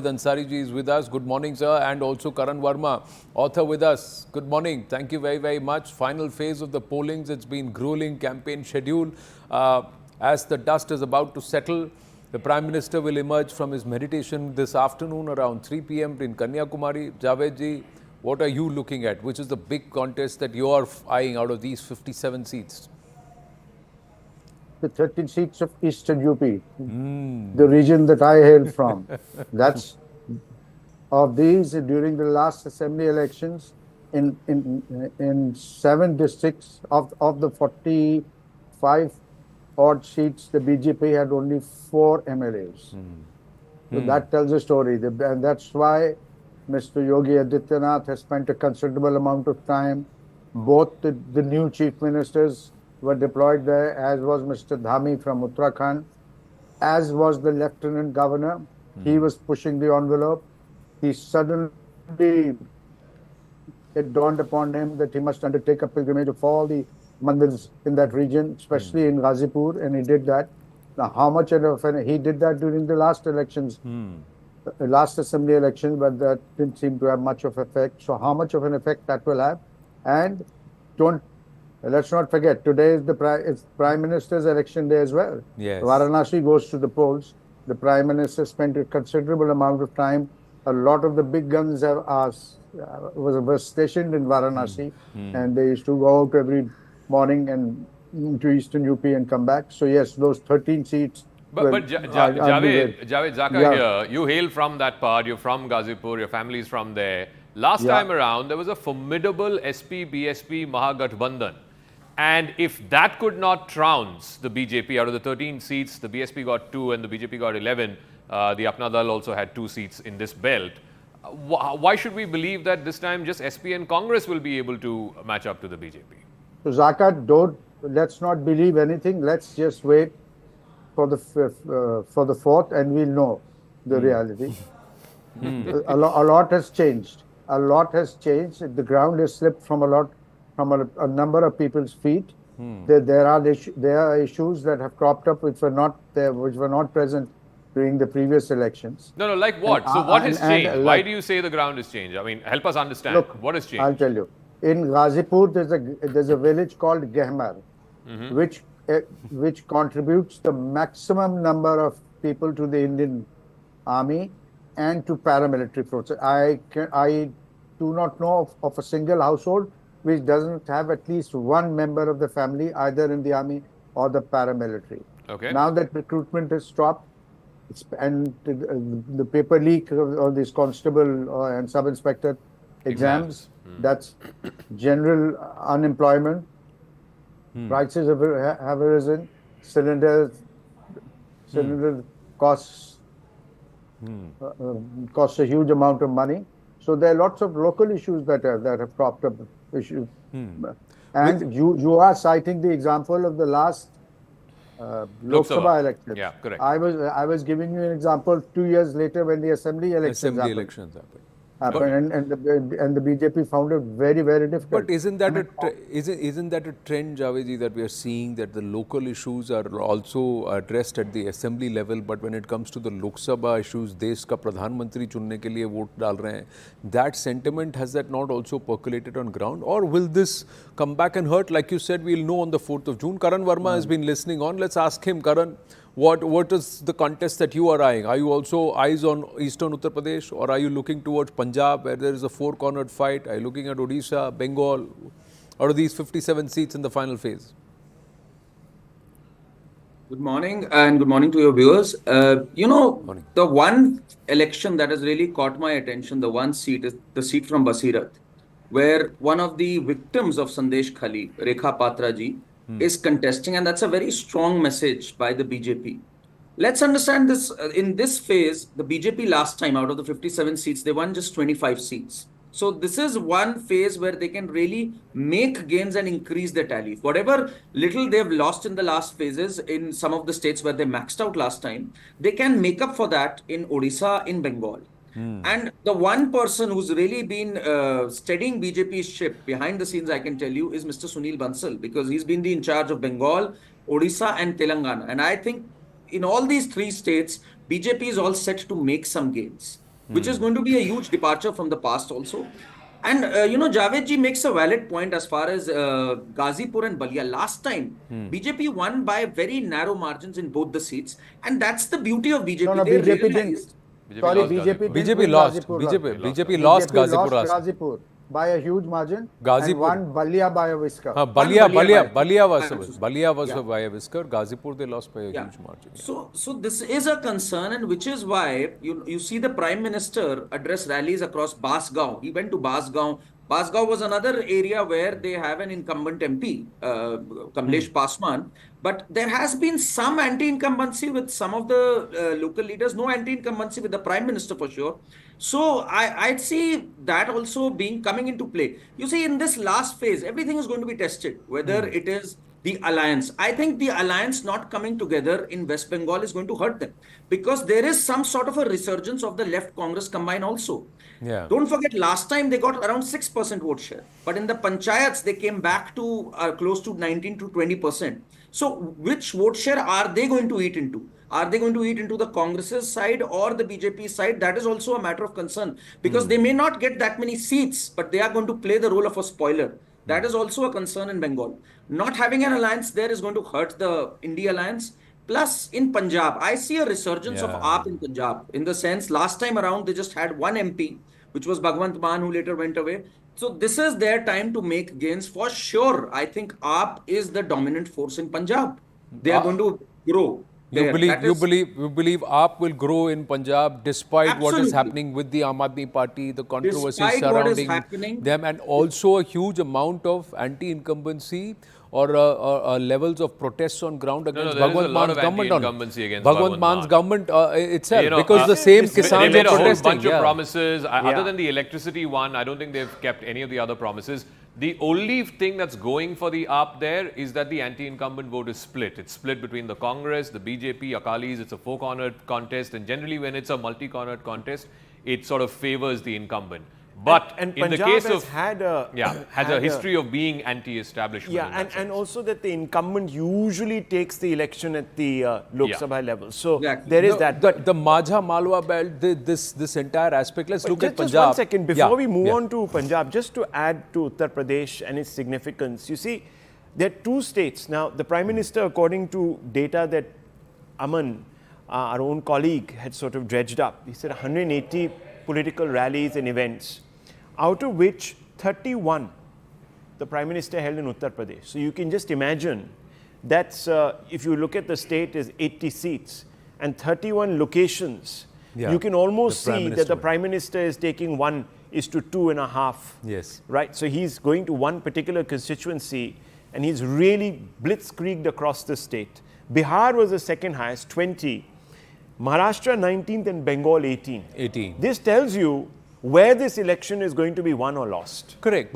Ansari ji is with us. Good morning, sir. And also Karan Verma, author with us. Good morning. Thank you very, very much. Final phase of the pollings. It's been grueling campaign schedule. As the dust is about to settle, the Prime Minister will emerge from his meditation this afternoon around 3 p.m. in Kanyakumari. Javed ji, what are you looking at? Which is the big contest that you are eyeing out of these 57 seats? The 13 seats of Eastern UP, the region that I hail from. That's of these during the last assembly elections in 7 districts of the 45 odd seats, the BJP had only 4 MLAs. So that tells a story, and that's why Mr. Yogi Adityanath has spent a considerable amount of time. Both the new chief ministers were deployed there, as was Mr. Dhami from Uttarakhand, as was the lieutenant governor. He was pushing the envelope. He suddenly, it dawned upon him that he must undertake a pilgrimage of all the mandirs in that region, especially in Ghazipur, and he did that. Now, how much of he did that during the last elections, last assembly elections, but that didn't seem to have much of effect. So how much of an effect that will have? And let's not forget, today is it's Prime Minister's election day as well. Yes. Varanasi goes to the polls. The Prime Minister spent a considerable amount of time. A lot of the big guns were stationed in Varanasi, and they used to go out every morning and to Eastern UP and come back. So yes, those 13 seats. But Javed Zaka here, you hail from that part, you're from Ghazipur, your family is from there. Last time around, there was a formidable SP-BSP Mahagathbandhan. And if that could not trounce the BJP, out of the 13 seats, the BSP got 2 and the BJP got 11. The Apna Dal also had 2 seats in this belt. Why should we believe that this time just SP and Congress will be able to match up to the BJP? So Zaka, let's not believe anything. Let's just wait for the 4th, and we'll know the reality. A lot has changed. A lot has changed. The ground has slipped from a number of people's feet. There are issues that have cropped up which were not there, which were not present during the previous elections. No, like what? So what has changed? Why do you say the ground has changed? I mean, help us understand. Look, what has changed? I'll tell you. In Ghazipur, there's a village called Gehmar, which contributes the maximum number of people to the Indian Army and to paramilitary forces. I do not know of a single household which doesn't have at least one member of the family either in the army or the paramilitary. Okay. Now that recruitment has stopped, and the paper leak of these constable and sub-inspector exams, that's general unemployment. Prices have risen. Cylinder costs a huge amount of money. So there are lots of local issues that have cropped up. And you are citing the example of the last Lok Sabha election. Yeah, correct. I was giving you an example 2 years later when the assembly elections happened. And the BJP found it very, very difficult. But isn't that a trend, Javed, that we are seeing, that the local issues are also addressed at the assembly level, but when it comes to the Lok Sabha issues, देश का प्रधानमंत्री चुनने के लिए vote डाल रहे हैं, that sentiment, has that not also percolated on ground, or will this come back and hurt? Like you said, we'll know on the 4th of June. Karan Verma has been listening on. Let's ask him, Karan. What is the contest that you are eyeing? Are you also eyes on Eastern Uttar Pradesh, or are you looking towards Punjab, where there is a 4-cornered fight? Are you looking at Odisha, Bengal, or are these 57 seats in the final phase? Good morning, and good morning to your viewers. The one election that has really caught my attention, the one seat, is the seat from Basirat, where one of the victims of Sandesh Khali, Rekha Patra ji, is contesting, and that's a very strong message by the BJP. Let's understand this. In this phase, the BJP last time, out of the 57 seats, they won just 25 seats. So this is one phase where they can really make gains and increase their tally. Whatever little they've lost in the last phases in some of the states where they maxed out last time, they can make up for that in Odisha, in Bengal. And the one person who's really been steadying BJP's ship behind the scenes, I can tell you, is Mr. Sunil Bansal, because he's been in charge of Bengal, Odisha and Telangana. And I think in all these 3 states, BJP is all set to make some gains. which is going to be a huge departure from the past also. And Javed ji makes a valid point as far as Ghazipur and Balia. Last time, BJP won by very narrow margins in both the seats, and that's the beauty of BJP. No, They BJP realized. didn't. Sorry, lost BJP Ghazipur. didn't BJP win lost. Ghazipur BJP lost Ghazipur last. Ghazipur by a huge margin Ghazipur. and won Balia by a whisker. Balia was Yeah. by a whisker. Ghazipur they lost by a Yeah. huge margin. Yeah. So this is a concern, and which is why you see the Prime Minister address rallies across Basgaon. He went to Basgaon. Basgaon was another area where they have an incumbent MP, Kamlesh Pasman. But there has been some anti-incumbency with some of the local leaders, no anti-incumbency with the Prime Minister for sure. So I'd see that also coming into play. You see, in this last phase, everything is going to be tested, whether it is the alliance. I think the alliance not coming together in West Bengal is going to hurt them, because there is some sort of a resurgence of the left Congress combine also. Yeah. Don't forget, last time they got around 6% vote share, but in the panchayats they came back to close to 19 to 20%. So which vote share are they going to eat into? Are they going to eat into the Congress's side or the BJP side? That is also a matter of concern, because they may not get that many seats, but they are going to play the role of a spoiler. That is also a concern in Bengal. Not having an alliance there is going to hurt the India alliance. Plus, in Punjab, I see a resurgence of AAP in Punjab. In the sense, last time around, they just had one MP, which was Bhagwant Mann, who later went away. So this is their time to make gains for sure. I think AAP is the dominant force in Punjab. They are going to grow. You believe AAP will grow in Punjab despite what is happening with the Aam Aadmi Party, the controversies Despite what is surrounding happening. them, and also a huge amount of anti-incumbency or levels of protests on ground against there is a Bhagwant lot Man's of government anti-incumbency against Bhagwant Bhagwant Man's Mann. government itself, You know, because the same they Kisans made are a whole protesting. bunch of promises. Other than the electricity one, I don't think they've kept any of the other promises. The only thing that's going for the AAP there is that the anti-incumbent vote is split. It's split between the Congress, the BJP, Akalis. It's a four-cornered contest, and generally when it's a multi-cornered contest, it sort of favors the incumbent. But and in the Punjab case has of had a has a history of being anti-establishment. Yeah, in that and sense. also that the incumbent usually takes the election at the Lok Sabha level. So Exactly. there is that. But the Majha Malwa belt, this entire aspect. Let's look at just Punjab. one second before we move on to Punjab, just to add to Uttar Pradesh and its significance. You see, there are two states. Now, the Prime Minister, according to data that Aman, our own colleague, had sort of dredged up, he said 180 political rallies and events, out of which 31 the Prime Minister held in Uttar Pradesh. So you can just imagine that's, if you look at the state, is 80 seats and 31 locations. Yeah, You can almost the Prime see that Minister. the Prime Minister is taking 1:2.5. Yes. Right? So he's going to one particular constituency and he's really blitzkrieged across the state. Bihar was the second highest, 20. Maharashtra 19th and Bengal 18. 18. This tells you where this election is going to be won or lost. Correct.